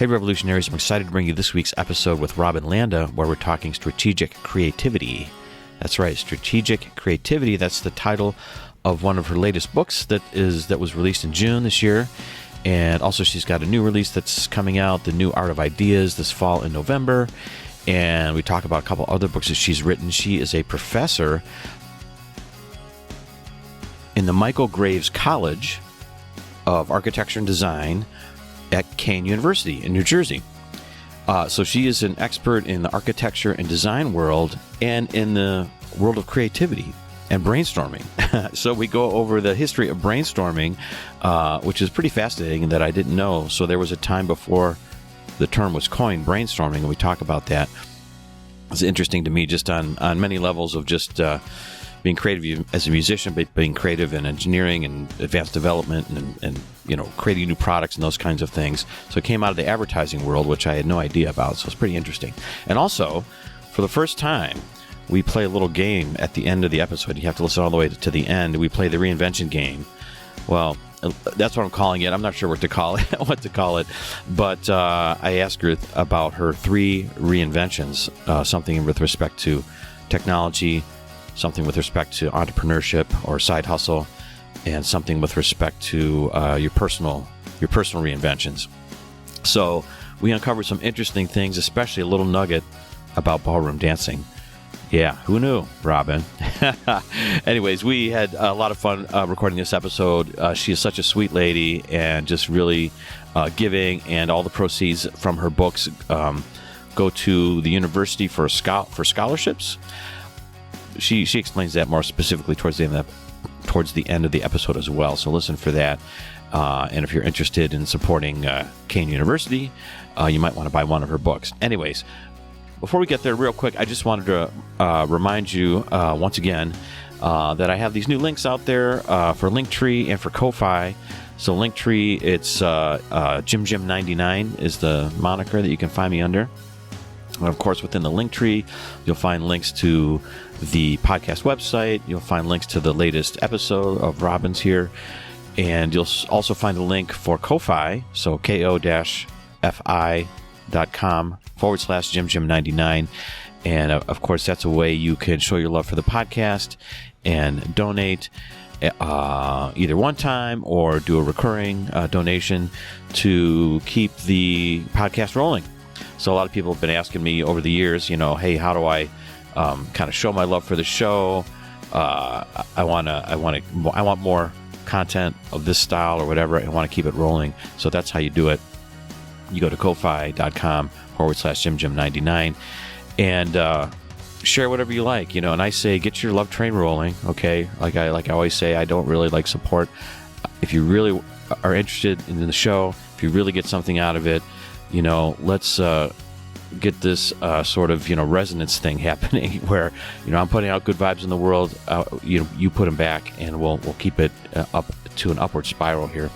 Hey Revolutionaries, I'm excited to bring you this week's episode with Robin Landa, where we're talking strategic creativity. That's right, strategic creativity. That's the title of one of her latest books that was released in June this year. And also she's got a new release that's coming out, The New Art of Ideas, this fall in November. And we talk about a couple other books that she's written. She is a professor in the Michael Graves College of Architecture and Design at Kean University in New Jersey. So she is an expert in the architecture and design world and in the world of creativity and brainstorming. So we go over the history of brainstorming, which is pretty fascinating that I didn't know. So there was a time before the term was coined, brainstorming, and we talk about that. It's interesting to me just on many levels of just being creative as a musician, but being creative in engineering and advanced development and creating new products and those kinds of things. So it came out of the advertising world, which I had no idea about. So it's pretty interesting. And also, for the first time, we play a little game at the end of the episode. You have to listen all the way to the end. We play the Reinvention Game. Well, that's what I'm calling it. I'm not sure what to call it. But I asked her about her 3 reinventions, something with respect to technology, something with respect to entrepreneurship or side hustle, and something with respect to your personal reinventions. So we uncovered some interesting things, especially a little nugget about ballroom dancing. Yeah, who knew, Robin? Anyways, we had a lot of fun recording this episode. She is such a sweet lady and just really giving, and all the proceeds from her books go to the university for scholarships. She explains that more specifically towards the end of the episode as well. So listen for that. And if you're interested in supporting Kean University, you might want to buy one of her books. Anyways, before we get there, real quick, I just wanted to remind you once again that I have these new links out there for Linktree and for Ko-Fi. So Linktree, it's JimJim99 is the moniker that you can find me under. And of course, within the Linktree, you'll find links to the podcast website. You'll find links to the latest episode of Robin's here. And you'll also find a link for Ko-Fi, so ko-fi.com/JimJim99. And of course, that's a way you can show your love for the podcast and donate either one time or do a recurring donation to keep the podcast rolling. So a lot of people have been asking me over the years, hey, how do I kind of show my love for the show? I want more content of this style or whatever. I want to keep it rolling. So that's how you do it. You go to ko-fi.com/JimJim99 and share whatever you like, and I say, get your love train rolling. Okay. Like I always say, I don't really like support. If you really are interested in the show, if you really get something out of it, let's get this sort of, resonance thing happening where, I'm putting out good vibes in the world. You put them back, and we'll keep it up to an upward spiral here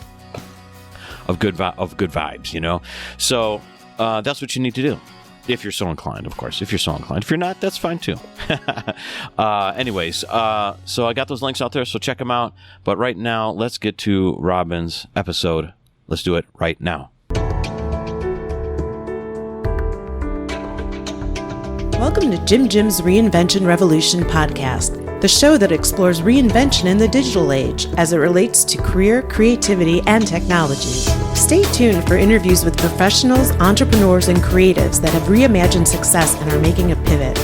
of good vibes, So that's what you need to do. If you're so inclined, of course. If you're so inclined. If you're not, that's fine too. Anyways, so I got those links out there, so check them out. But right now, let's get to Robin's episode. Let's do it right now. Welcome to Jim Jim's Reinvention Revolution podcast, the show that explores reinvention in the digital age as it relates to career, creativity, and technology. Stay tuned for interviews with professionals, entrepreneurs, and creatives that have reimagined success and are making a pivot.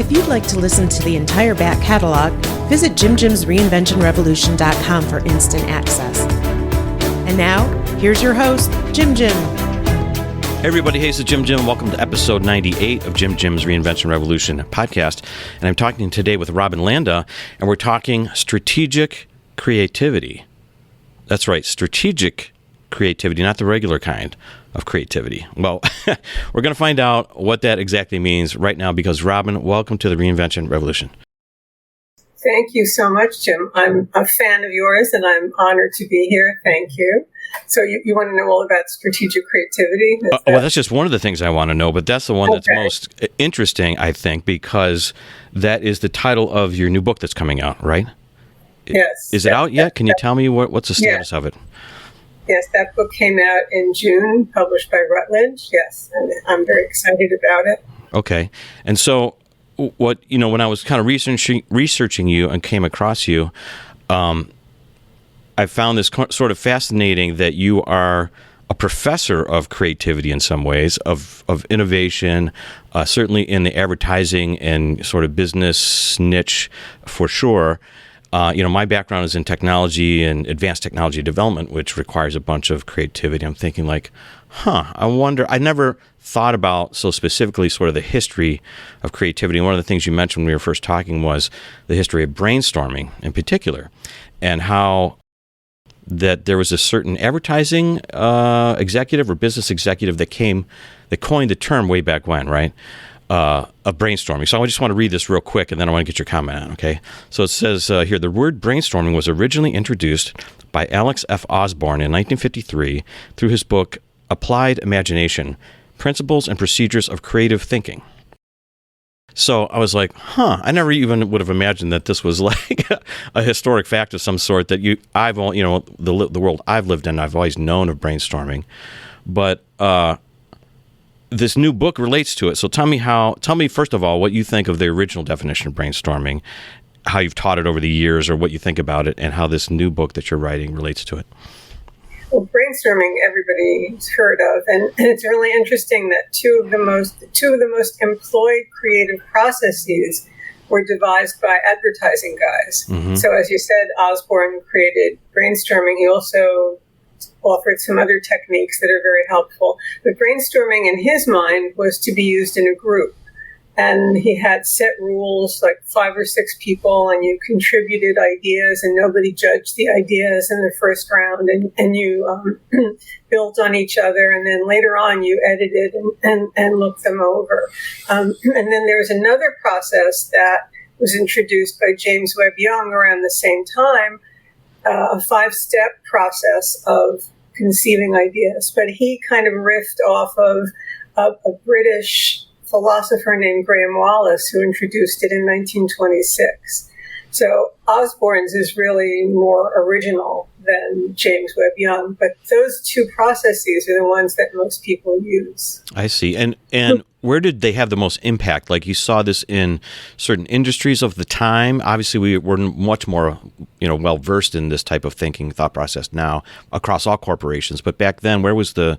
If you'd like to listen to the entire back catalog, visit JimJim'sReinventionRevolution.com for instant access. And now, here's your host, Jim Jim. Hey everybody, hey, this is Jim Jim. Welcome to episode 98 of Jim Jim's Reinvention Revolution podcast. And I'm talking today with Robin Landa, and we're talking strategic creativity. That's right, strategic creativity, not the regular kind of creativity. Well, we're going to find out what that exactly means right now because, Robin, welcome to the Reinvention Revolution. Thank you so much, Jim. I'm a fan of yours, and I'm honored to be here. Thank you. So you want to know all about strategic creativity? Well, that's just one of the things I want to know, but that's the one that's most interesting, I think, because that is the title of your new book that's coming out, right? Yes. Is it out yet? Can you tell me what's the status of it? Yes, that book came out in June, published by Routledge. Yes, and I'm very excited about it. Okay. And so what, when I was kind of researching you and came across you, I found this sort of fascinating that you are a professor of creativity in some ways, of innovation, certainly in the advertising and sort of business niche for sure. My background is in technology and advanced technology development, which requires a bunch of creativity. I'm thinking I wonder, I never thought about so specifically sort of the history of creativity. And one of the things you mentioned when we were first talking was the history of brainstorming in particular, and how that there was a certain advertising executive or business executive that coined the term way back when, right? Of brainstorming. So I just want to read this real quick, and then I want to get your comment on, okay? So it says here, the word brainstorming was originally introduced by Alex F. Osborne in 1953 through his book, Applied Imagination, Principles and Procedures of Creative Thinking. So I was like, I never even would have imagined that this was like a historic fact of some sort that the world I've lived in, I've always known of brainstorming. But this new book relates to it. So tell me first of all, what you think of the original definition of brainstorming, how you've taught it over the years, or what you think about it, and how this new book that you're writing relates to it. Well, brainstorming everybody's heard of, and it's really interesting that two of the most employed creative processes were devised by advertising guys. Mm-hmm. So as you said, Osborne created brainstorming. He also offered some other techniques that are very helpful. But brainstorming in his mind was to be used in a group. And he had set rules, like 5 or 6 people, and you contributed ideas, and nobody judged the ideas in the first round, and you built on each other, and then later on you edited and looked them over. And then there was another process that was introduced by James Webb Young around the same time, a 5-step process of conceiving ideas. But he kind of riffed off of a British philosopher named Graham Wallas, who introduced it in 1926. So Osborne's is really more original than James Webb Young, but those two processes are the ones that most people use. I see. And where did they have the most impact? Like, you saw this in certain industries of the time. Obviously, we're much more, well versed in this type of thinking, thought process now across all corporations. But back then, where was the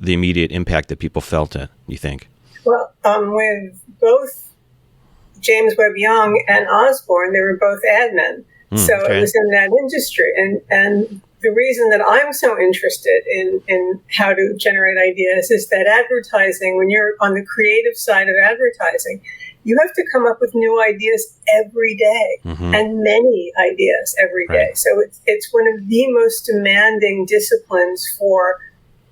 immediate impact that people felt it, you think? Well, with both James Webb Young and Osborne, they were both ad men. So okay. It was in that industry. And the reason that I'm so interested in how to generate ideas is that advertising, when you're on the creative side of advertising, you have to come up with new ideas every day, mm-hmm. and many ideas every day. Right. So it's one of the most demanding disciplines for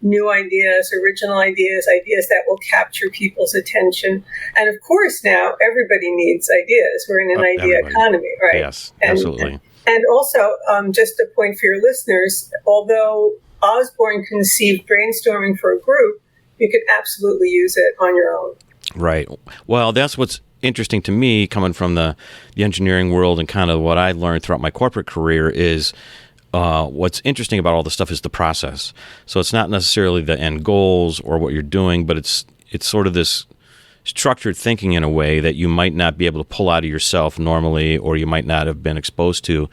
new ideas, original ideas, ideas that will capture people's attention. And of course, now everybody needs ideas. We're in an idea economy, right? Yes, absolutely. And also, just a point for your listeners, although Osborne conceived brainstorming for a group, you could absolutely use it on your own. Right. Well, that's what's interesting to me, coming from the engineering world, and kind of what I learned throughout my corporate career is what's interesting about all this stuff is the process. So it's not necessarily the end goals or what you're doing, but it's sort of this structured thinking in a way that you might not be able to pull out of yourself normally, or you might not have been exposed to.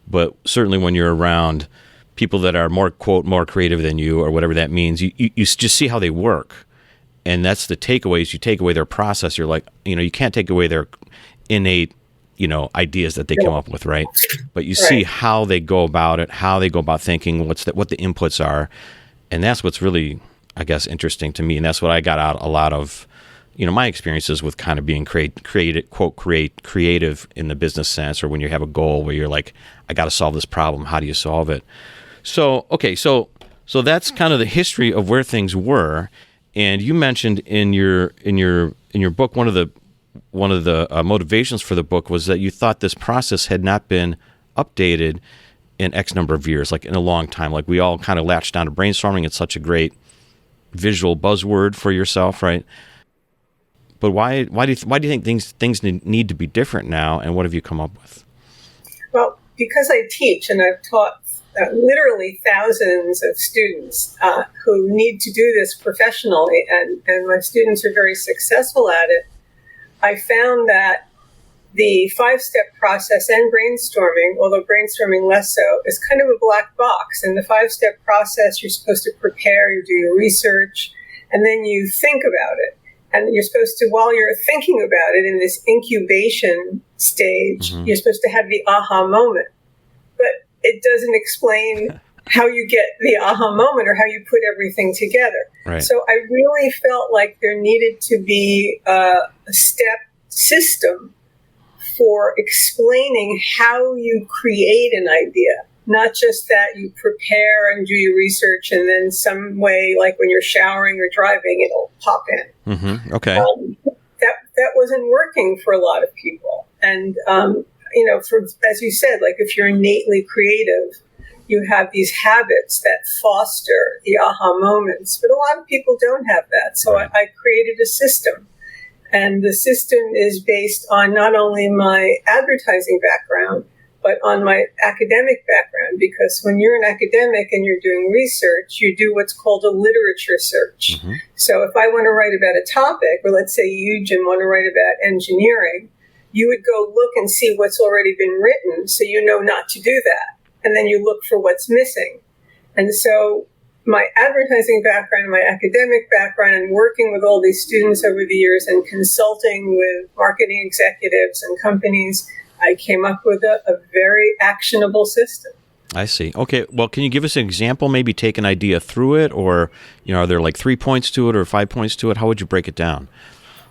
But certainly when you're around people that are more, quote, more creative than you, or whatever that means, you just see how they work. And that's the takeaways. You take away their process. You're like, you can't take away their innate ideas that they come up with, right? But you see how they go about it, how they go about thinking, what the inputs are. And that's what's really, I guess, interesting to me. And that's what I got out a lot of, my experiences with kind of being creative in the business sense, or when you have a goal where you're like, I got to solve this problem. How do you solve it? So, okay. So that's kind of the history of where things were. And you mentioned in your book, one of the motivations for the book was that you thought this process had not been updated in X number of years, like in a long time. Like, we all kind of latched down to brainstorming. It's such a great visual buzzword for yourself, right? But why do you think things need to be different now, and what have you come up with? Well, because I teach, and I've taught literally thousands of students who need to do this professionally, and my students are very successful at it. I found that the 5-step process and brainstorming, although brainstorming less so, is kind of a black box. In the 5-step process, you're supposed to prepare, you do your research, and then you think about it. And you're supposed to, while you're thinking about it in this incubation stage, you're supposed to have the aha moment. But it doesn't explain how you get the aha moment or how you put everything together. Right. So I really felt like there needed to be a step system for explaining how you create an idea. Not just that you prepare and do your research and then some way, like when you're showering or driving, it'll pop in. Mm-hmm. Okay. That wasn't working for a lot of people. And, as you said, like if you're innately creative, you have these habits that foster the aha moments. But a lot of people don't have that. So Right. I created a system. And the system is based on not only my advertising background, but on my academic background, because when you're an academic and you're doing research, you do what's called a literature search. Mm-hmm. So if I want to write about a topic, or let's say you, Jim, want to write about engineering, you would go look and see what's already been written, so you know not to do that. And then you look for what's missing. And so my advertising background, my academic background, and working with all these students over the years and consulting with marketing executives and companies, I came up with a very actionable system. I see. Okay. Well, can you give us an example? Maybe take an idea through it, or are there like 3 points to it or 5 points to it? How would you break it down?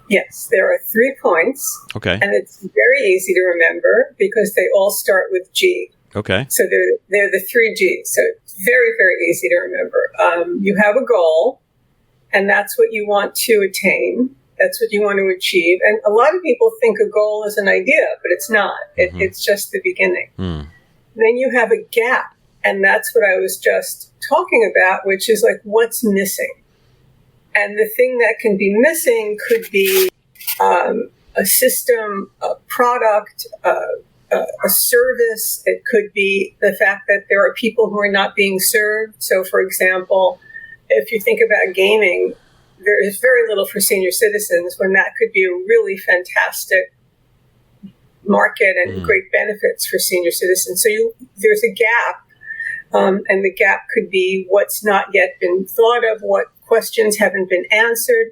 Yes, there are 3 points. Okay. And it's very easy to remember because they all start with G. Okay. So they're the 3 Gs. So it's very, very easy to remember. You have a goal, and that's what you want to attain. That's what you want to achieve. And a lot of people think a goal is an idea, but it's not. It's just the beginning. Then you have a gap, and that's what I was just talking about, which is like what's missing. And the thing that can be missing could be a system, a product, a service. It could be the fact that there are people who are not being served. So, for example, if you think about gaming, there is very little for senior citizens when that could be a really fantastic market and great benefits for senior citizens. So there's a gap, and the gap could be what's not yet been thought of, what questions haven't been answered.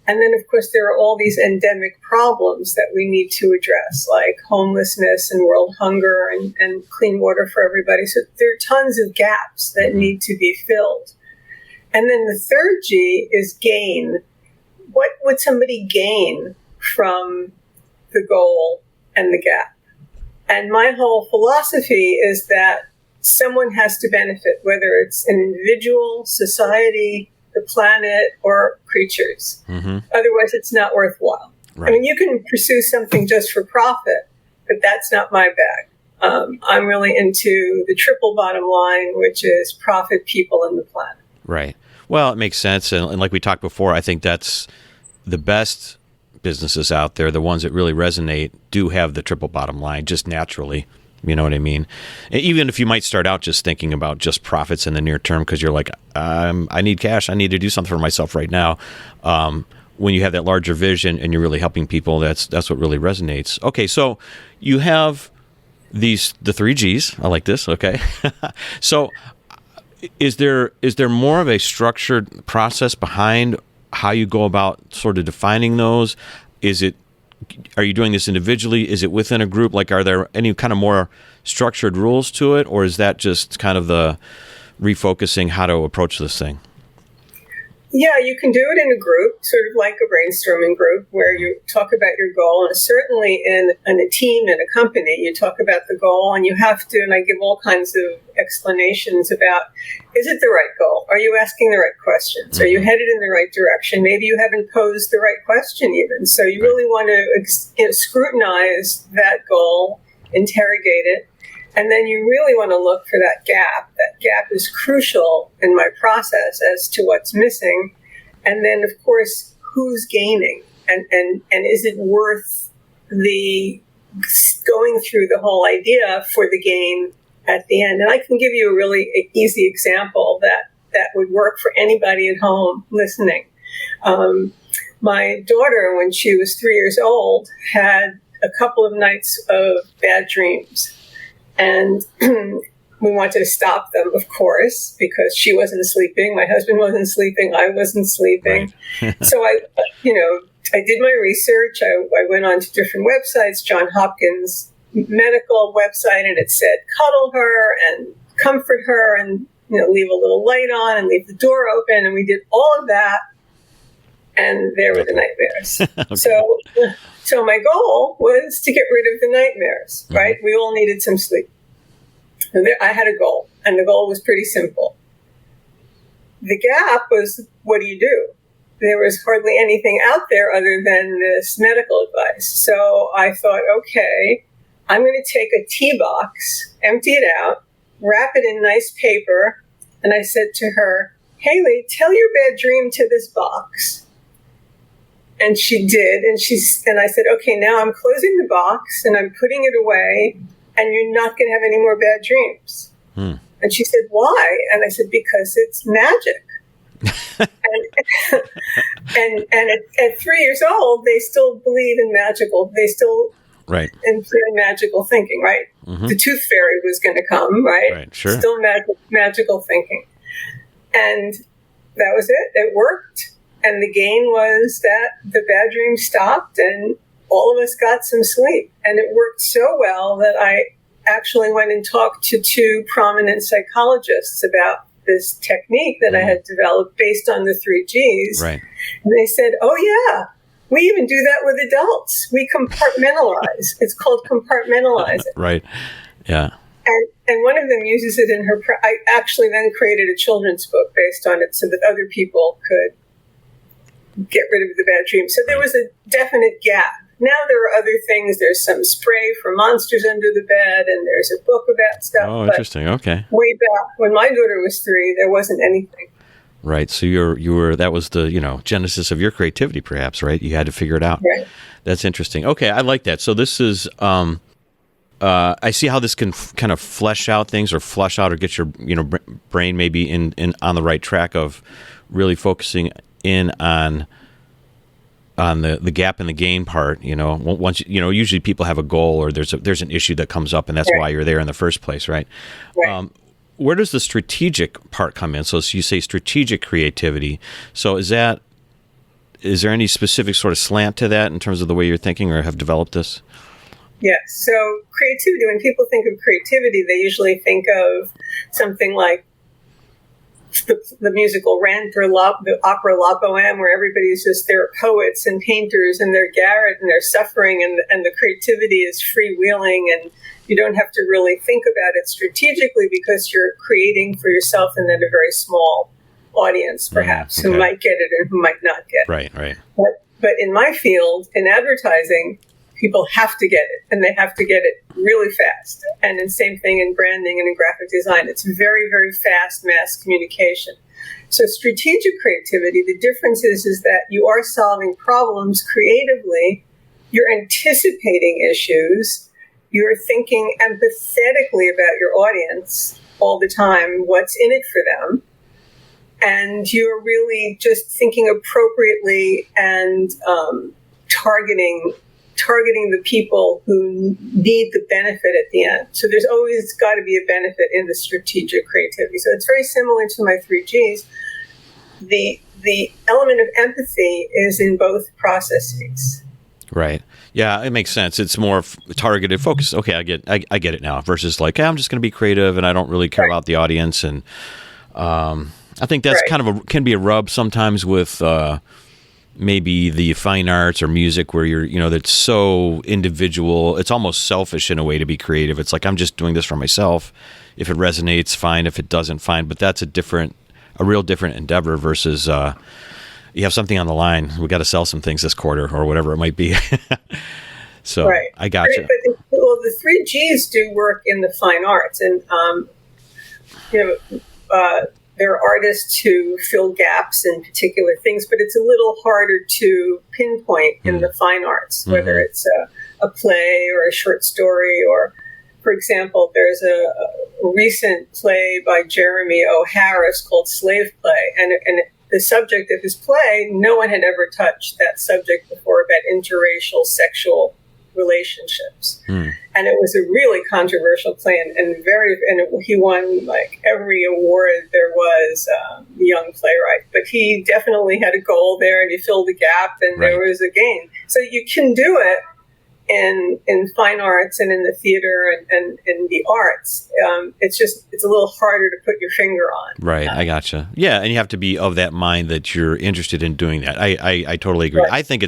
And then, of course, there are all these endemic problems that we need to address, like homelessness and world hunger and clean water for everybody. So there are tons of gaps that need to be filled. And then the 3rd G is gain. What would somebody gain from the goal and the gap? And my whole philosophy is that someone has to benefit, whether it's an individual, society, the planet, or creatures. Otherwise, it's not worthwhile. Right. I mean, you can pursue something just for profit, but that's not my bag. I'm really into the triple bottom line, which is profit, people, and the planet. Right. Well, it makes sense. And like we talked before, I think that's the best businesses out there, the ones that really resonate, do have the triple bottom line just naturally. You know what I mean? Even if you might start out just thinking about just profits in the near term because you're like, I need cash. I need to do something for myself right now. When you have that larger vision and you're really helping people, that's what really resonates. Okay, so you have the 3 Gs. I like this. Okay. So is there more of a structured process behind how you go about sort of defining those? Are you doing this individually? Is it within a group? Like, are there any kind of more structured rules to it? Or is that just kind of the refocusing how to approach this thing? Yeah, you can do it in a group, sort of like a brainstorming group where you talk about your goal. And certainly in a team, in a company, you talk about the goal and you have to, and I give all kinds of explanations about, is it the right goal? Are you asking the right questions? Are you headed in the right direction? Maybe you haven't posed the right question even. So you really want to scrutinize that goal, interrogate it. And then you really want to look for that gap. That gap is crucial in my process as to what's missing. And then, of course, who's gaining? And is it worth the going through the whole idea for the gain at the end. And I can give you a really easy example that would work for anybody at home listening. My daughter, when she was 3 years old, had a couple of nights of bad dreams. And we wanted to stop them, of course, because she wasn't sleeping. My husband wasn't sleeping. I wasn't sleeping. Right. So I did my research. I went on to different websites, John Hopkins medical website, and it said cuddle her and comfort her and leave a little light on and leave the door open. And we did all of that. And there were the nightmares. Okay. So my goal was to get rid of the nightmares, right? We all needed some sleep. And I had a goal, and the goal was pretty simple. The gap was, what do you do? There was hardly anything out there other than this medical advice. So I thought, okay, I'm going to take a tea box, empty it out, wrap it in nice paper, and I said to her, Haley, tell your bad dream to this box. And she did, and I said, okay, now I'm closing the box, and I'm putting it away, and you're not going to have any more bad dreams. And she said, why? And I said, because it's magic. and at 3 years old, they still believe in magical. They still employ magical thinking, right? Mm-hmm. The tooth fairy was going to come, right? Right, sure. Still magical thinking. And that was it. It worked. And the gain was that the bad dreams stopped and all of us got some sleep. And it worked so well that I actually went and talked to two prominent psychologists about this technique that I had developed based on the 3 Gs. Right. And they said, oh, yeah, we even do that with adults. We compartmentalize. It's called compartmentalizing. Right. Yeah. And one of them uses it in her. I actually then created a children's book based on it so that other people could get rid of the bad dreams. So there was a definite gap. Now there are other things. There's some spray for monsters under the bed, and there's a book about stuff. Oh, interesting. Okay. Way back when my daughter was 3, there wasn't anything. Right. So you were that was the genesis of your creativity, perhaps. Right. You had to figure it out. Right. That's interesting. Okay, I like that. So this is. I see how this can kind of flesh out things, or flush out, or get your brain maybe in on the right track of really focusing in on the gap and the gain part. Once usually people have a goal, or there's an issue that comes up, and that's why you're there in the first place, right? Right. Where does the strategic part come in? So you say strategic creativity. So is there any specific sort of slant to that in terms of the way you're thinking or have developed this? Yes. So creativity, when people think of creativity, they usually think of something like the musical Rent or the opera La Boheme, where everybody's just, they're poets and painters and they're Garrett and they're suffering, and the creativity is freewheeling, and you don't have to really think about it strategically because you're creating for yourself and then a very small audience, perhaps, who might get it and who might not get it. Right. But in my field, in advertising, people have to get it, and they have to get it really fast. And the same thing in branding and in graphic design. It's very, very fast mass communication. So strategic creativity, the difference is that you are solving problems creatively, you're anticipating issues, you're thinking empathetically about your audience all the time, what's in it for them, and you're really just thinking appropriately and targeting the people who need the benefit at the end. So there's always got to be a benefit in the strategic creativity. So it's very similar to my 3 Gs. The element of empathy is in both processes. Right. Yeah, it makes sense. It's more targeted, focused. Okay, I get it now. Versus like, I'm just going to be creative and I don't really care about the audience. And I think that's kind of can be a rub sometimes with maybe the fine arts or music, where you're, that's so individual. It's almost selfish in a way to be creative. It's like, I'm just doing this for myself. If it resonates, fine. If it doesn't, fine. But that's a real different endeavor versus you have something on the line. We got to sell some things this quarter or whatever it might be. So I got you. But the 3 Gs do work in the fine arts, and there are artists who fill gaps in particular things, but it's a little harder to pinpoint in the fine arts, whether it's a play or a short story or For example, there's a recent play by Jeremy O. Harris called Slave Play, and the subject of his play, no one had ever touched that subject before, about interracial sexual relationships. And it was a really controversial play, and he won like every award there was, young playwright. But he definitely had a goal there, and he filled a gap, and there was a gain. So you can do it in fine arts and in the theater and in the arts. It's a little harder to put your finger on. Right, I gotcha. Yeah, and you have to be of that mind that you're interested in doing that. I totally agree. Right. I think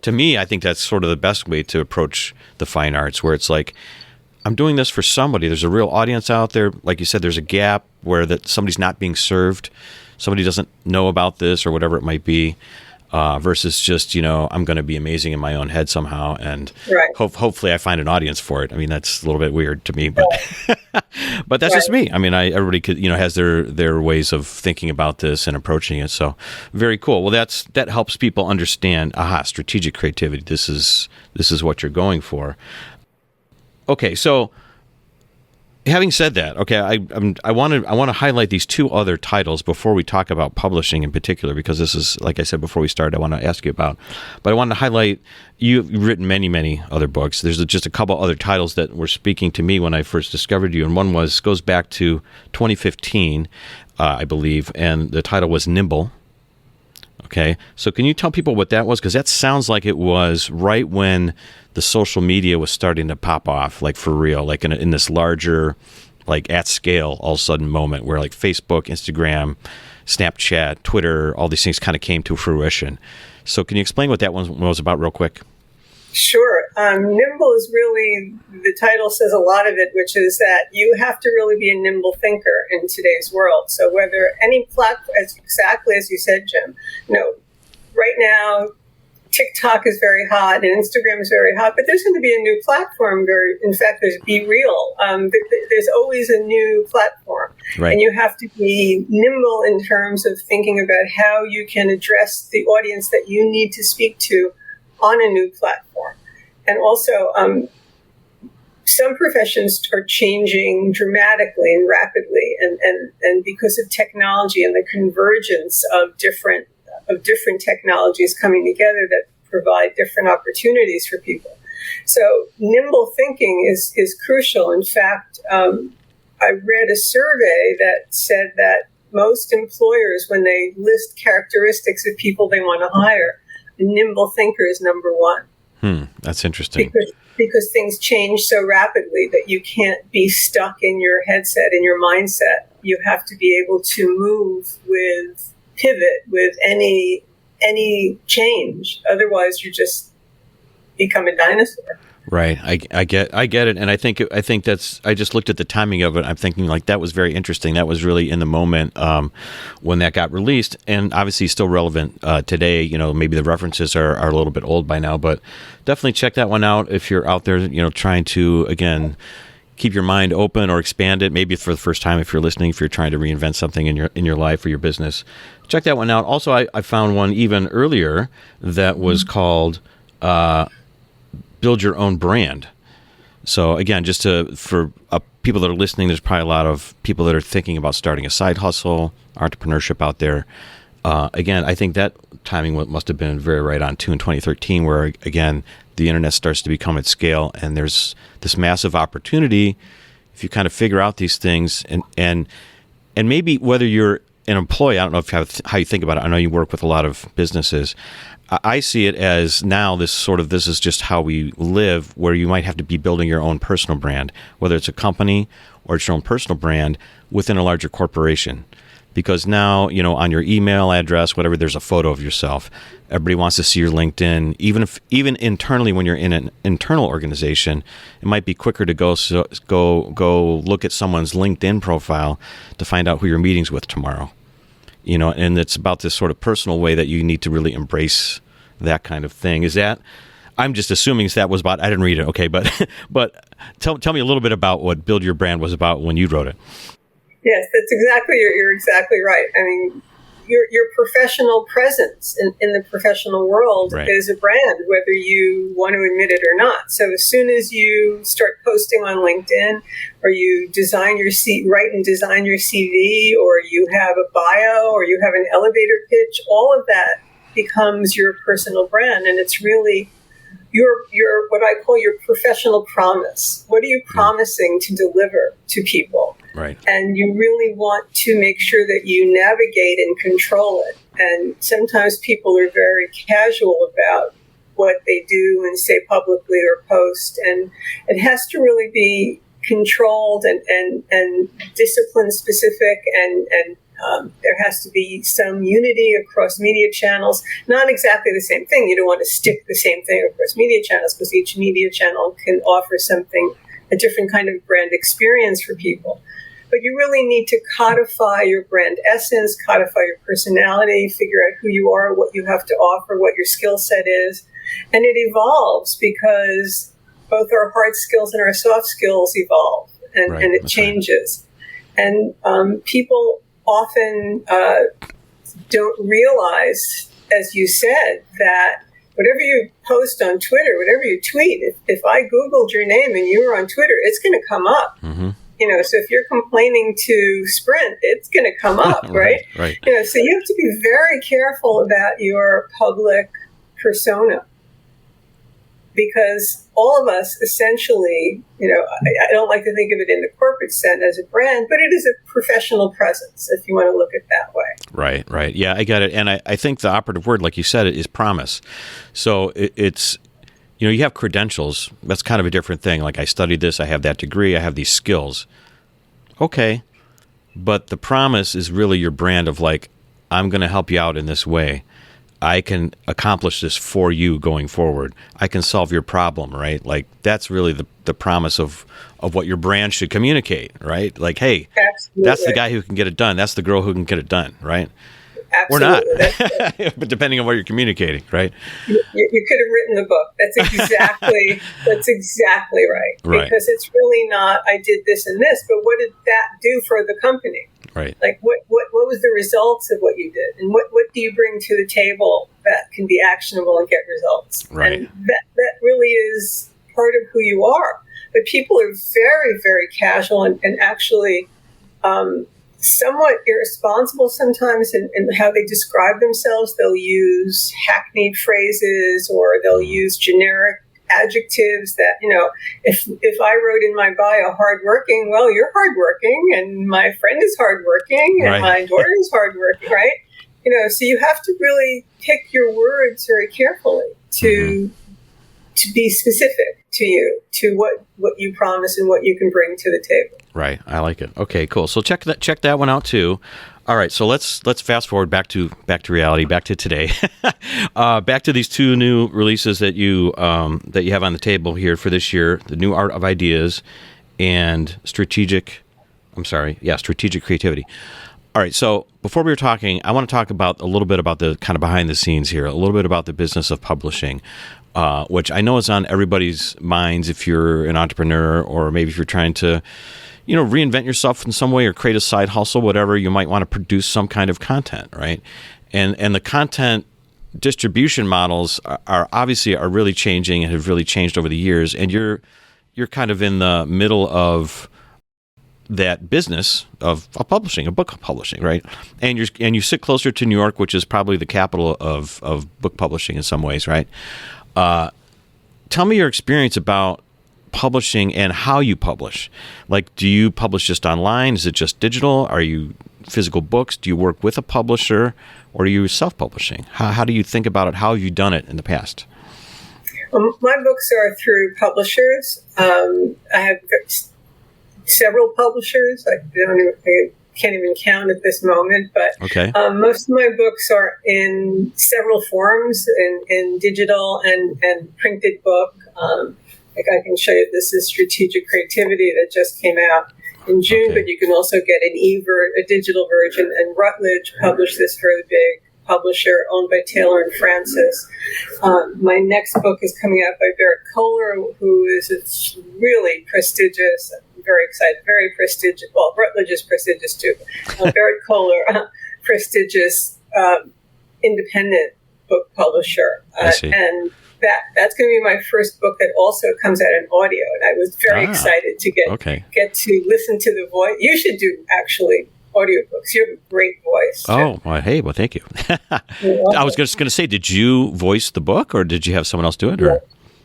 to me, I think that's sort of the best way to approach the fine arts, where it's like, I'm doing this for somebody. There's a real audience out there. Like you said, there's a gap where that somebody's not being served. Somebody doesn't know about this or whatever it might be. Versus just, I'm going to be amazing in my own head somehow, and hopefully I find an audience for it. I mean, that's a little bit weird to me, but but that's just me. I mean, everybody could, has their ways of thinking about this and approaching it. So very cool. Well, that helps people understand. Strategic creativity. This is what you're going for. Okay, so. Having said that, okay, I want to highlight these two other titles before we talk about publishing in particular, because this is, like I said before we started, I want to ask you about. But I wanted to highlight, you've written many, many other books. There's just a couple other titles that were speaking to me when I first discovered you, and one goes back to 2015, I believe, and the title was Nimble. Okay, so can you tell people what that was? Because that sounds like it was right when the social media was starting to pop off, like for real, like in this larger, like at scale, all of a sudden moment where like Facebook, Instagram, Snapchat, Twitter, all these things kind of came to fruition. So can you explain what that one was about real quick? Sure. Nimble is really, the title says a lot of it, which is that you have to really be a nimble thinker in today's world. So whether any platform, exactly as you said, Jim, right now, TikTok is very hot and Instagram is very hot, but there's going to be a new platform. In fact, there's Be Real. There's always a new platform. Right. And you have to be nimble in terms of thinking about how you can address the audience that you need to speak to on a new platform. And also, some professions are changing dramatically and rapidly, and because of technology and the convergence of different technologies coming together that provide different opportunities for people. So nimble thinking is crucial. In fact, I read a survey that said that most employers, when they list characteristics of people they want to hire, a nimble thinker is number one. That's interesting. Because things change so rapidly that you can't be stuck in your headset, in your mindset. You have to be able to pivot with any change. Otherwise, you just become a dinosaur. Right. I get it. And I think that's, I just looked at the timing of it. I'm thinking like that was very interesting. That was really in the moment when that got released, and obviously still relevant today. Maybe the references are a little bit old by now, but definitely check that one out if you're out there, trying to, again, keep your mind open or expand it. Maybe for the first time, if you're listening, if you're trying to reinvent something in your life or your business, check that one out. Also, I found one even earlier that was called Build Your Own Brand. So again, just for people that are listening, there's probably a lot of people that are thinking about starting a side hustle, entrepreneurship out there. Again, I think that timing must have been very right on too in 2013, where again, the internet starts to become at scale, and there's this massive opportunity if you kind of figure out these things, and maybe whether you're an employee, I don't know how you think about it. I know you work with a lot of businesses. I see it as now this is just how we live, where you might have to be building your own personal brand, whether it's a company or it's your own personal brand within a larger corporation. Because now, on your email address, whatever, there's a photo of yourself. Everybody wants to see your LinkedIn. Even internally, when you're in an internal organization, it might be quicker to go look at someone's LinkedIn profile to find out who you're meetings with tomorrow. And it's about this sort of personal way that you need to really embrace that kind of thing. Is that, I'm just assuming that was about, I didn't read it, okay, but tell me a little bit about what Build Your Brand was about when you wrote it. Yes, that's exactly, you're exactly right. I mean, your professional presence in the professional world is a brand, whether you want to admit it or not. So as soon as you start posting on LinkedIn, or you write and design your CV, or you have a bio, or you have an elevator pitch, all of that becomes your personal brand, and it's really your what I call your professional promise. What are you promising to deliver to people? Right. And you really want to make sure that you navigate and control it. And sometimes people are very casual about what they do and say publicly or post. And it has to really be controlled and discipline specific, and there has to be some unity across media channels. Not exactly the same thing. You don't want to stick the same thing across media channels, because each media channel can offer something, a different kind of brand experience for people. But you really need to codify your brand essence, codify your personality, figure out who you are, what you have to offer, what your skill set is. And it evolves, because both our hard skills and our soft skills evolve, and it changes. And people often don't realize, as you said, that whatever you post on Twitter, whatever you tweet, if I Googled your name and you were on Twitter, it's going to come up. Mm-hmm. So if you're complaining to Sprint, it's going to come up, right? Right. So you have to be very careful about your public persona, because all of us essentially, I don't like to think of it in the corporate sense as a brand, but it is a professional presence, if you want to look at it that way. Right. Yeah, I get it. And I think the operative word, like you said, is promise. So it's, you have credentials. That's kind of a different thing. Like, I studied this, I have that degree, I have these skills. Okay. But the promise is really your brand of, like, I'm going to help you out in this way. I can accomplish this for you going forward. I can solve your problem, right? Like, that's really the promise of what your brand should communicate, right? Like, hey, Absolutely. That's the guy who can get it done. That's the girl who can get it done, right? Absolutely. Or not, but depending on what you're communicating, right? You could have written the book. That's exactly right. Because it's really not, I did this and this, but what did that do for the company? Right. Like, what was the results of what you did? And what do you bring to the table that can be actionable and get results? Right. And that really is part of who you are. But people are very, very casual and actually somewhat irresponsible sometimes in how they describe themselves. They'll use hackneyed phrases, or they'll use generic adjectives that, if I wrote in my bio hardworking, well, you're hardworking, and my friend is hardworking, and my daughter is hardworking, right? So you have to really pick your words very carefully to be specific to what you promise and what you can bring to the table. Right. I like it. Okay, cool. So check that one out too. All right. So let's fast forward back to reality, back to today, back to these two new releases that you have on the table here for this year: the New Art of Ideas and Strategic Creativity. All right. So before we were talking, I want to talk about a little bit about the kind of behind the scenes here, a little bit about the business of publishing. Which I know is on everybody's minds if you're an entrepreneur, or maybe if you're trying to, reinvent yourself in some way or create a side hustle, whatever. You might want to produce some kind of content, right? And the content distribution models are obviously really changing and have really changed over the years. And you're kind of in the middle of that business of publishing, a book publishing, right? And you sit closer to New York, which is probably the capital of book publishing in some ways, right? Tell me your experience about publishing and how you publish. Like, do you publish just online? Is it just digital? Are you physical books? Do you work with a publisher, or are you self-publishing? How do you think about it? How have you done it in the past? My books are through publishers. I have several publishers. I can't even count at this moment, but okay. Most of my books are in several forms, in digital and printed book. Like, I can show you, this is Strategic Creativity that just came out in June, but you can also get a digital version, and Routledge published this very big publisher owned by Taylor and Francis. My next book is coming out by Barrett Kohler, who is a really prestigious, very excited, very prestigious. Well, Routledge is prestigious too. Barrett Kohler, prestigious independent book publisher. I see. And that's going to be my first book that also comes out in audio. And I was very excited to get to listen to the voice. You should do, actually, audiobooks. You have a great voice. Oh, well, hey, well, thank you. I was just going to say, did you voice the book, or did you have someone else do it? Or?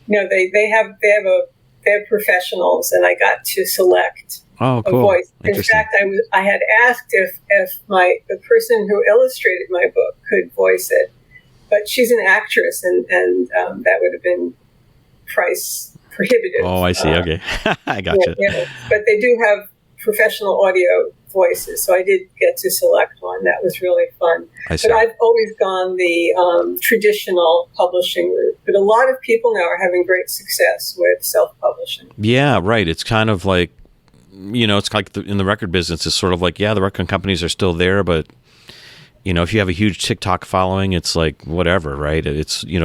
No, they have professionals, and I got to select a voice. In fact, I had asked if the person who illustrated my book could voice it, but she's an actress, and that would have been price prohibitive. Oh, I see. Okay, I gotcha. Yeah. But they do have professional audio voices, so I did get to select one. That was really fun. But I've always gone the traditional publishing route. But a lot of people now are having great success with self-publishing. Yeah, right. It's kind of like, it's like in the record business, it's sort of like, the record companies are still there, but if you have a huge TikTok following, it's like whatever, right? It's you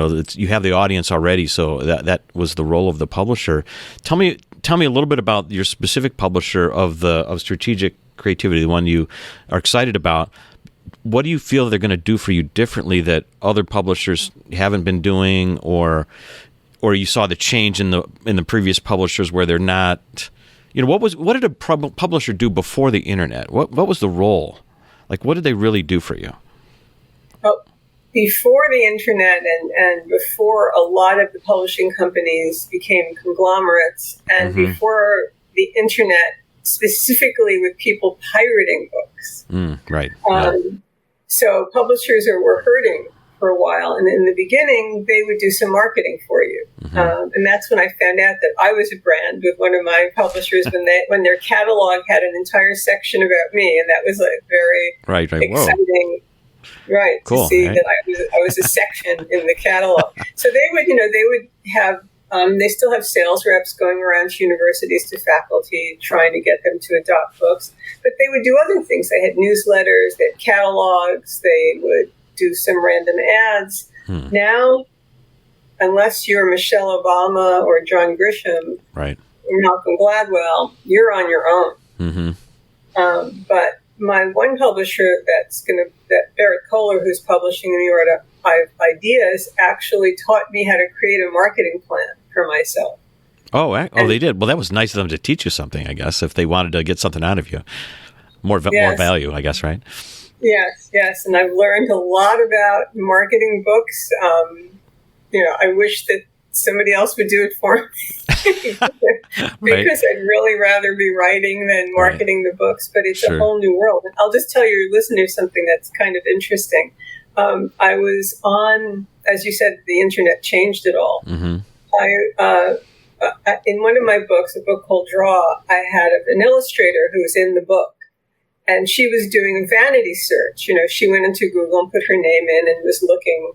have the audience already, so that was the role of the publisher. Tell me a little bit about your specific publisher of Strategic Creativity, the one you are excited about. What do you feel they're going to do for you differently that other publishers haven't been doing, or you saw the change in the previous publishers where they're not? What did a publisher do before the internet? What was the role? Like, what did they really do for you? Well, before the internet and before a lot of the publishing companies became conglomerates, and before the internet, specifically with people pirating books. Right. So publishers were hurting for a while. And in the beginning, they would do some marketing for you. And that's when I found out that I was a brand with one of my publishers when their catalog had an entire section about me. And that was like very exciting. Whoa. Right. Cool, to see that I was a section in the catalog. So they would have, they still have sales reps going around to universities, to faculty, trying to get them to adopt books. But they would do other things. They had newsletters, they had catalogs, they would do some random ads. Now, unless you're Michelle Obama or John Grisham or Malcolm Gladwell, you're on your own. But my one publisher that Barrett Kohler, who's publishing in New York Ideas, actually taught me how to create a marketing plan for myself. They did. Well, that was nice of them to teach you something, I guess, if they wanted to get something out of you. More value, I guess, right? Yes. And I've learned a lot about marketing books. I wish that somebody else would do it for me because I'd really rather be writing than marketing the books, but it's a whole new world. And I'll just tell your listeners something that's kind of interesting. I was on, as you said, the internet changed it all. In one of my books, a book called Draw, I had an illustrator who was in the book. And she was doing a vanity search. She went into Google and put her name in and was looking.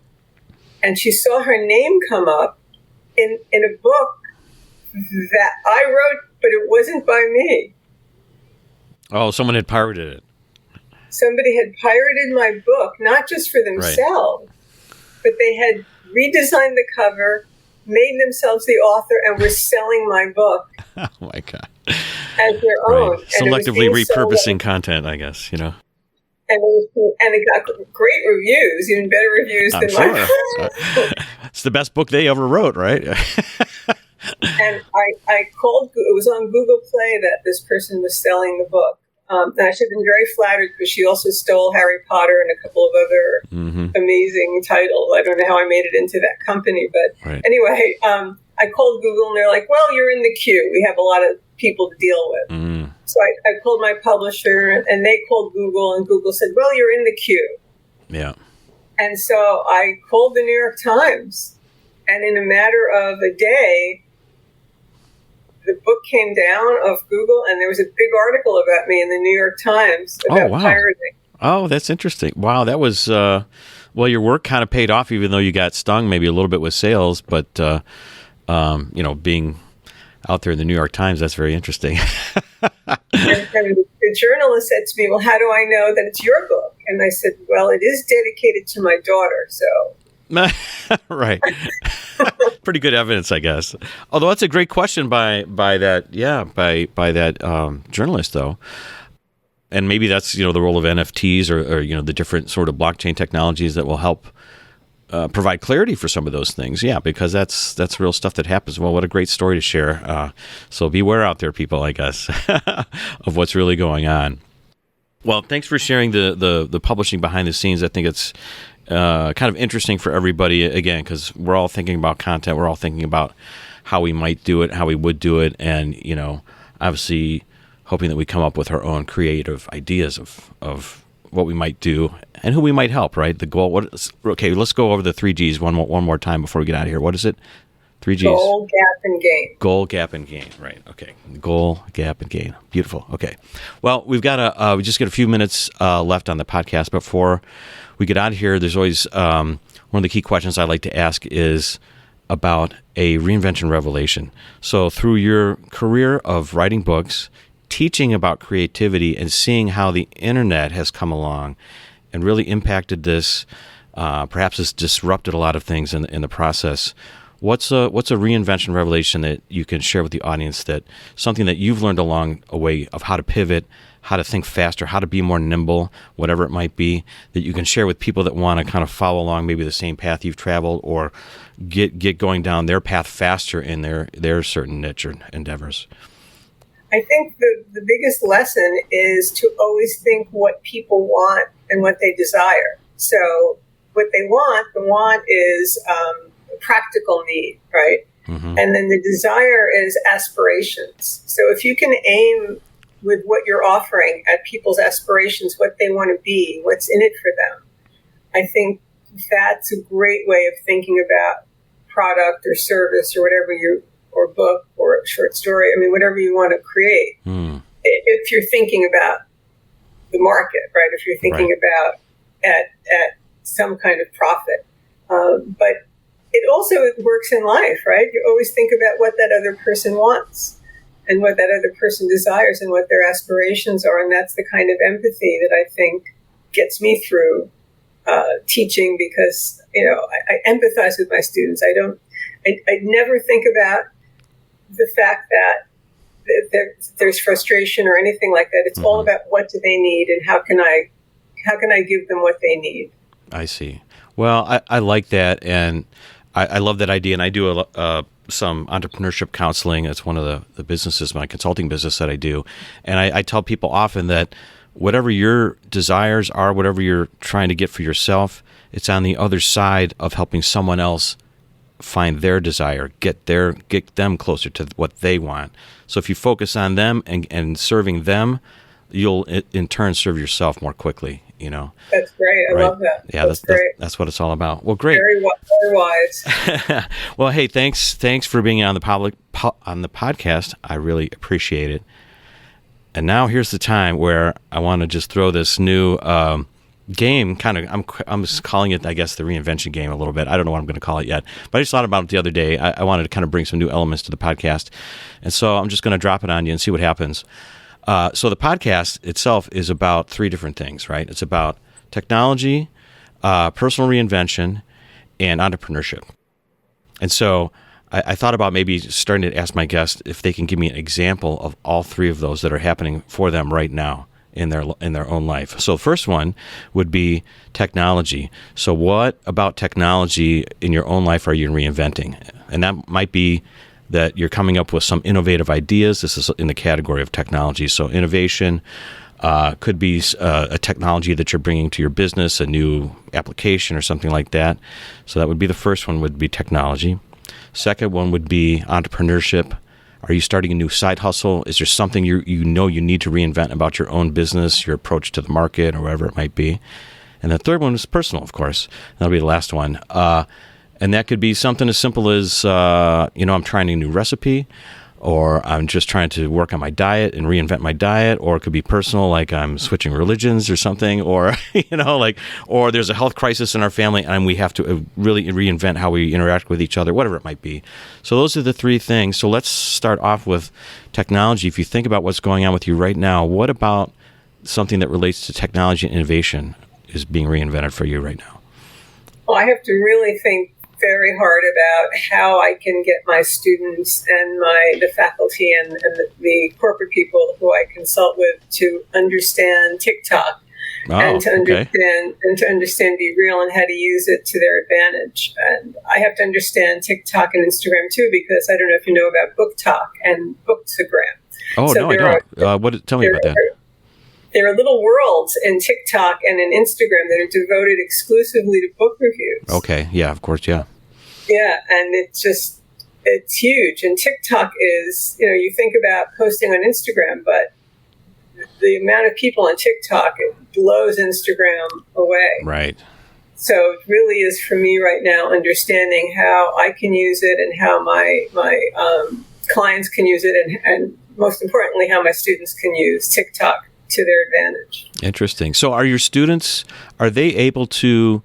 And she saw her name come up in a book that I wrote, but it wasn't by me. Oh, someone had pirated it. Somebody had pirated my book, not just for themselves, but they had redesigned the cover, made themselves the author, and were selling my book. Oh, my God. As their own. Selectively repurposing content, I guess, And it got great reviews, even better reviews than mine. It's the best book they ever wrote, right? And I called, it was on Google Play that this person was selling the book. And I should have been very flattered because she also stole Harry Potter and a couple of other amazing titles. I don't know how I made it into that company, but anyway, I called Google and they're like, well, you're in the queue. We have a lot of people to deal with. So I called my publisher and they called Google and Google said, well, you're in the queue. Yeah. And so I called the New York Times and in a matter of a day, the book came down off Google and there was a big article about me in the New York Times about pirating. Oh, that's interesting. Wow. That was, well, your work kind of paid off even though you got stung maybe a little bit with sales, but, being out there in the New York Times, that's very interesting. and the journalist said to me, well, how do I know that it's your book? And I said, well, it is dedicated to my daughter, so. Right. Pretty good evidence, I guess. Although that's a great question by that journalist, though. and maybe that's, the role of NFTs or the different sort of blockchain technologies that will help provide clarity for some of those things. Yeah, because that's real stuff that happens. Well, what a great story to share. So beware out there, people, I guess, of what's really going on. Well, thanks for sharing the publishing behind the scenes. I think it's kind of interesting for everybody, again, because we're all thinking about content. We're all thinking about how we might do it, how we would do it, and, obviously hoping that we come up with our own creative ideas of what we might do and who we might help, right? The goal. Okay, let's go over the 3 Gs one more time before we get out of here. What is it? 3 Gs. Goal, gap, and gain. Goal, gap, and gain. Right. Okay. Goal, gap, and gain. Beautiful. Okay. Well, we've got we just got a few minutes left on the podcast. Before we get out of here, there's always one of the key questions I like to ask is about a reinvention revelation. So through your career of writing books, teaching about creativity, and seeing how the internet has come along and really impacted this, perhaps it's disrupted a lot of things in the process. What's a reinvention revelation that you can share with the audience, that something that you've learned along a way of how to pivot, how to think faster, how to be more nimble, whatever it might be, that you can share with people that want to kind of follow along maybe the same path you've traveled, or get going down their path faster in their certain niche or endeavors? I think the biggest lesson is to always think what people want and what they desire. So what they want is a practical need, right? Mm-hmm. And then the desire is aspirations. So if you can aim with what you're offering at people's aspirations, what they want to be, what's in it for them, I think that's a great way of thinking about product or service or whatever or book or a short story. I mean, whatever you want to create. If you're thinking about the market, right? If you're thinking about at some kind of profit. But it also works in life, right? You always think about what that other person wants and what that other person desires and what their aspirations are. And that's the kind of empathy that I think gets me through teaching, because, I empathize with my students. I never think about the fact that there's frustration or anything like that. It's all about what do they need and how can I give them what they need. I see. Well, I like that, and I love that idea, and I do some entrepreneurship counseling. It's one of the businesses, my consulting business that I do, and I tell people often that whatever your desires are, whatever you're trying to get for yourself, it's on the other side of helping someone else find their desire, get them closer to what they want. So if you focus on them and serving them, you'll in turn serve yourself more quickly. That's great. I love that. Yeah, that's great. That's what it's all about. Well, great. Very wise. Well, hey, thanks for being on the podcast. I really appreciate it. And now here's the time where I want to just throw this new game. I'm just calling it, I guess, the Reinvention Game a little bit. I don't know what I'm going to call it yet, but I just thought about it the other day. I wanted to kind of bring some new elements to the podcast, and so I'm just going to drop it on you and see what happens. So the podcast itself is about 3 different things, right? It's about technology, personal reinvention, and entrepreneurship. And so I thought about maybe starting to ask my guests if they can give me an example of all 3 of those that are happening for them right now in their own life. So the first one would be technology. So what about technology in your own life are you reinventing? And that might be that you're coming up with some innovative ideas. This is in the category of technology. So innovation could be a technology that you're bringing to your business, a new application or something like that. So that would be the first one, would be technology. Second one would be entrepreneurship. Are you starting a new side hustle? Is there something you need to reinvent about your own business, your approach to the market, or whatever it might be? And the third one is personal, of course. That'll be the last one. And that could be something as simple as, I'm trying a new recipe, or I'm just trying to work on my diet and reinvent my diet, or it could be personal, like I'm switching religions or something, or, or there's a health crisis in our family and we have to really reinvent how we interact with each other, whatever it might be. So those are the 3 things. So let's start off with technology. If you think about what's going on with you right now, what about something that relates to technology and innovation is being reinvented for you right now? Well, I have to really think very hard about how I can get my students and the faculty and the corporate people who I consult with to understand TikTok. And to understand Be Real and how to use it to their advantage. And I have to understand TikTok and Instagram too, because I don't know if you know about Book Talk and Bookstagram. Oh, so no, I don't. Tell me about that. There are little worlds in TikTok and in Instagram that are devoted exclusively to book reviews. Okay, yeah, of course, yeah. Yeah, and it's huge. And TikTok is, you think about posting on Instagram, but the amount of people on TikTok, it blows Instagram away. Right. So it really is for me right now understanding how I can use it and how my clients can use it, and most importantly, how my students can use TikTok to their advantage. Interesting. So are your students, are they able to,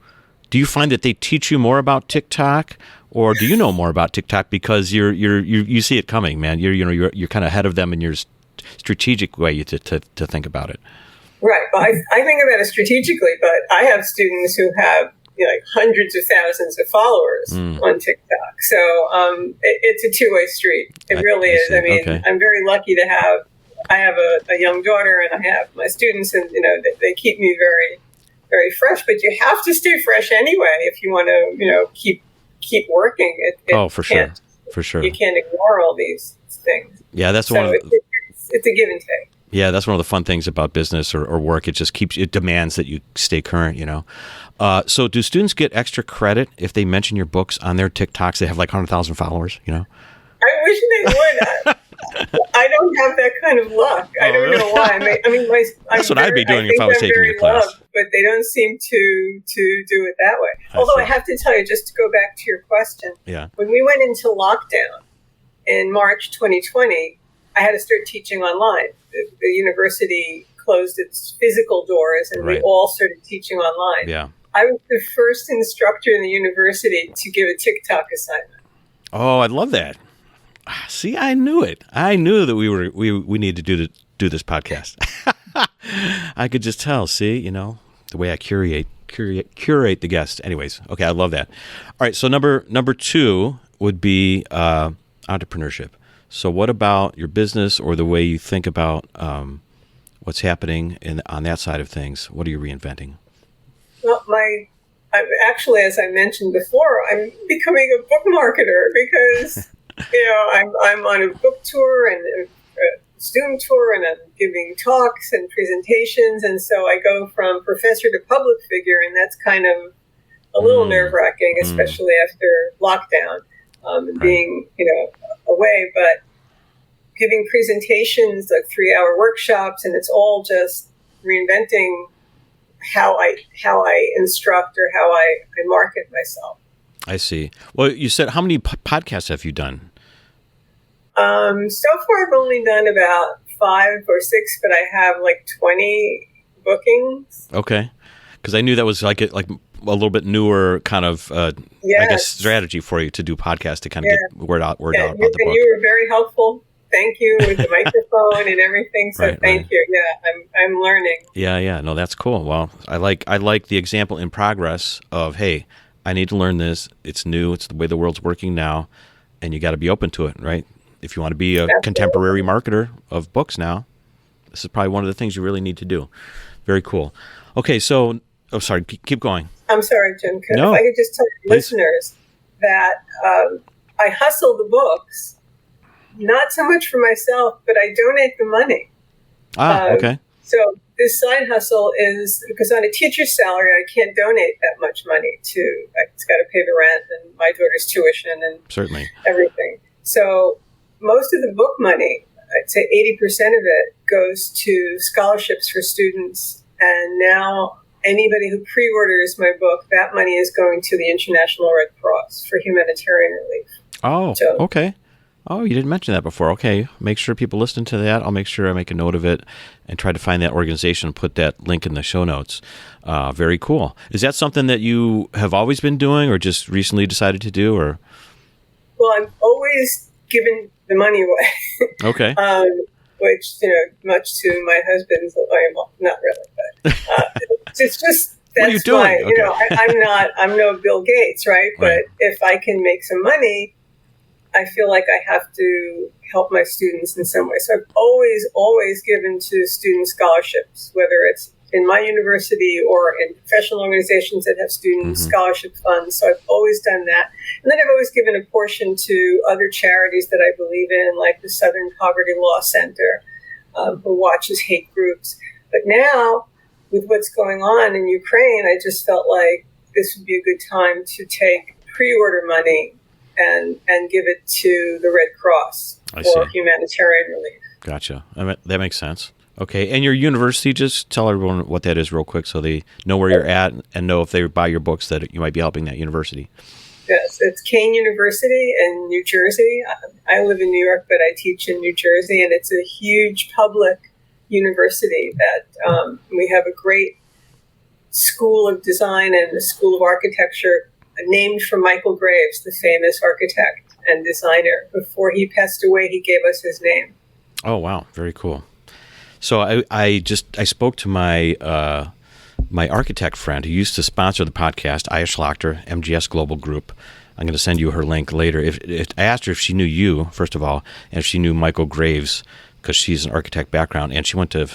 do you find that they teach you more about TikTok, or do you know more about TikTok because you see it coming, man? You're kind of ahead of them in your strategic way to think about it. Right. Well, I think about it strategically, but I have students who have hundreds of thousands of followers on TikTok. So it's a two-way street. It really is. I mean, okay. I'm very lucky to have. I have a young daughter, and I have my students, and they keep me very, very fresh. But you have to stay fresh anyway if you want to, keep working. For sure, for sure. You can't ignore all these things. Yeah, that's one. It's a give and take. Yeah, that's one of the fun things about business or work. It just it demands that you stay current, So do students get extra credit if they mention your books on their TikToks? They have 100,000 followers, I wish they would. I don't have that kind of luck. I don't know why. That's what I'd be doing if I was taking your class. Loved, but they don't seem to do it that way. Although I have to tell you, just to go back to your question, when we went into lockdown in March 2020, I had to start teaching online. The university closed its physical doors, and we all started teaching online. Yeah. I was the first instructor in the university to give a TikTok assignment. Oh, I love that. See, I knew it. I knew that we needed to do this podcast. I could just tell. See, the way I curate the guest. Anyways, okay, I love that. All right, so number 2 would be entrepreneurship. So what about your business or the way you think about what's happening on that side of things? What are you reinventing? Well, actually, as I mentioned before, I'm becoming a book marketer because, I'm on a book tour and a student tour, and I'm giving talks and presentations. And so I go from professor to public figure, and that's kind of a little nerve-wracking, especially after lockdown, being, away. But giving presentations, 3-hour workshops, and it's all just reinventing how I instruct or how I market myself. I see. Well, you said, how many podcasts have you done? So far, I've only done about 5 or 6, but I have 20 bookings. Okay, because I knew that was a little bit newer kind of, I guess, strategy for you to do podcasts to kind of get word out about the book. And you were very helpful. Thank you with the microphone and everything. So thank you. Yeah, I'm learning. Yeah. No, that's cool. Well, I like the example in progress of, hey, I need to learn this. It's new. It's the way the world's working now, and you got to be open to it, right? If you want to be a contemporary marketer of books now, this is probably one of the things you really need to do. Very cool. Okay, so, sorry, keep going. I'm sorry, Jim. If I could just tell listeners that I hustle the books, not so much for myself, but I donate the money. Okay. So this side hustle is, because on a teacher's salary, I can't donate that much money it's got to pay the rent and my daughter's tuition and certainly everything. So most of the book money, I'd say 80% of it, goes to scholarships for students. And now anybody who pre-orders my book, that money is going to the International Red Cross for humanitarian relief. Oh, okay. Oh, you didn't mention that before. Okay. Make sure people listen to that. I'll make sure I make a note of it and try to find that organization and put that link in the show notes. Very cool. Is that something that you have always been doing or just recently decided to do? Or? Well, I've always given the money away. Okay. Which, much to my husband's, well, not really, but it's just What are you doing? why, I'm no Bill Gates, right? But Right. if I can make some money, I feel like I have to help my students in some way. So I've always given to student scholarships, whether it's in my university or in professional organizations that have student scholarship funds. So I've always done that. And then I've always given a portion to other charities that I believe in, like the Southern Poverty Law Center, who watches hate groups. But now, with what's going on in Ukraine, I just felt like this would be a good time to take pre-order money and give it to the Red Cross for humanitarian relief. Gotcha. That makes sense. Okay, and your university, just tell everyone what that is real quick so they know where you're at and know if they buy your books that you might be helping that university. Yes, it's Kean University in New Jersey. I live in New York, but I teach in New Jersey, and it's a huge public university that we have a great school of design and a school of architecture named for Michael Graves, the famous architect and designer. Before he passed away, he gave us his name. Oh, wow. Very cool. So I spoke to my my architect friend who used to sponsor the podcast, Aya Schlachter, MGS Global Group. I'm going to send you her link later. If I asked her if she knew you, first of all, and if she knew Michael Graves, because she's an architect background, and she went to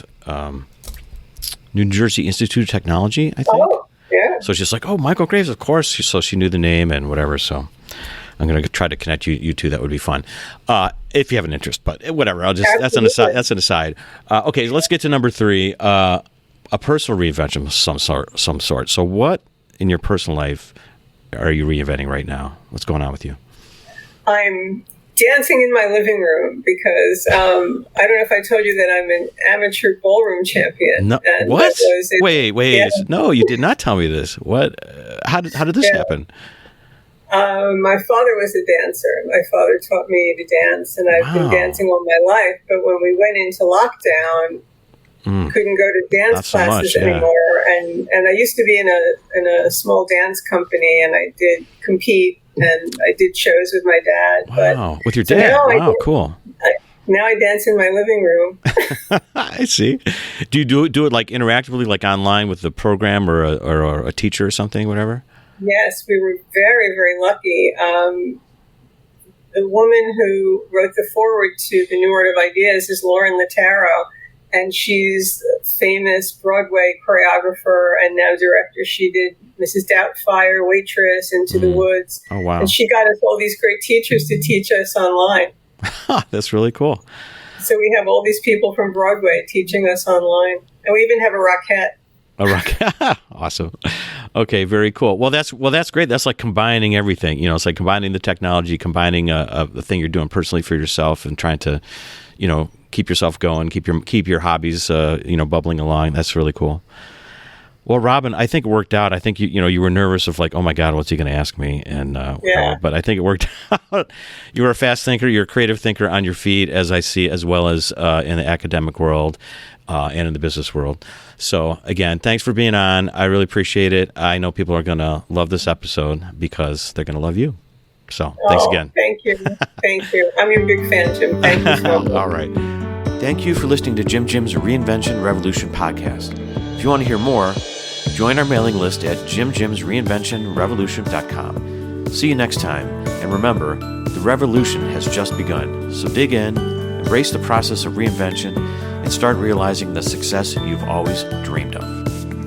New Jersey Institute of Technology, I think. Oh, yeah. So she's like, oh, Michael Graves, of course. So she knew the name and whatever. So I'm going to try to connect you two. That would be fun. If you have an interest, but whatever. I'll just Absolutely. that's an aside. Okay, let's get to number 3. A personal reinvention of some sort. So what in your personal life are you reinventing right now? What's going on with you? I'm dancing in my living room because I don't know if I told you that I'm an amateur ballroom champion. No, and what? Wait. Yeah. No, you did not tell me this. What? How did this happen? My father was a dancer. My father taught me to dance, and I've been dancing all my life. But when we went into lockdown, couldn't go to dance classes anymore. And I used to be in a small dance company, and I did compete, and I did shows with my dad. Wow, with your dad? Wow, cool. Now I dance in my living room. I see. Do you do it like interactively, like online with the program or a teacher or something, whatever? Yes, we were very, very lucky. The woman who wrote the foreword to The New Art of Ideas is Lauren Lattaro, and she's a famous Broadway choreographer and now director. She did Mrs. Doubtfire, Waitress, Into the Woods. Oh, wow. And she got us all these great teachers to teach us online. That's really cool. So we have all these people from Broadway teaching us online. And we even have a Rockette. A rock. Awesome. Okay, very cool. Well, that's great. That's like combining everything. It's like combining the technology, combining the thing you're doing personally for yourself, and trying to, keep yourself going, keep your hobbies, bubbling along. That's really cool. Well, Robin, I think it worked out. I think you were nervous of like, oh my God, what's he going to ask me? And but I think it worked out. You were a fast thinker. You're a creative thinker on your feet, as I see, as well as in the academic world and in the business world. So again, thanks for being on. I really appreciate it. I know people are going to love this episode because they're going to love you. So thanks again. Thank you. Thank you. I'm your big fan, Jim. Thank you so much. All right. Thank you for listening to Jim's Reinvention Revolution podcast. If you want to hear more, join our mailing list at jimjimsreinventionrevolution.com. See you next time. And remember, the revolution has just begun. So dig in, embrace the process of reinvention, and start realizing the success you've always dreamed of.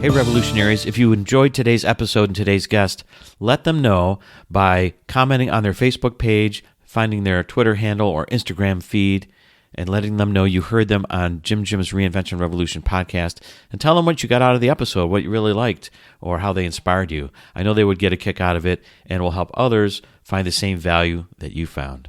Hey, revolutionaries, if you enjoyed today's episode and today's guest, let them know by commenting on their Facebook page, finding their Twitter handle or Instagram feed, and letting them know you heard them on Jim's Reinvention Revolution podcast, and tell them what you got out of the episode, what you really liked, or how they inspired you. I know they would get a kick out of it and will help others find the same value that you found.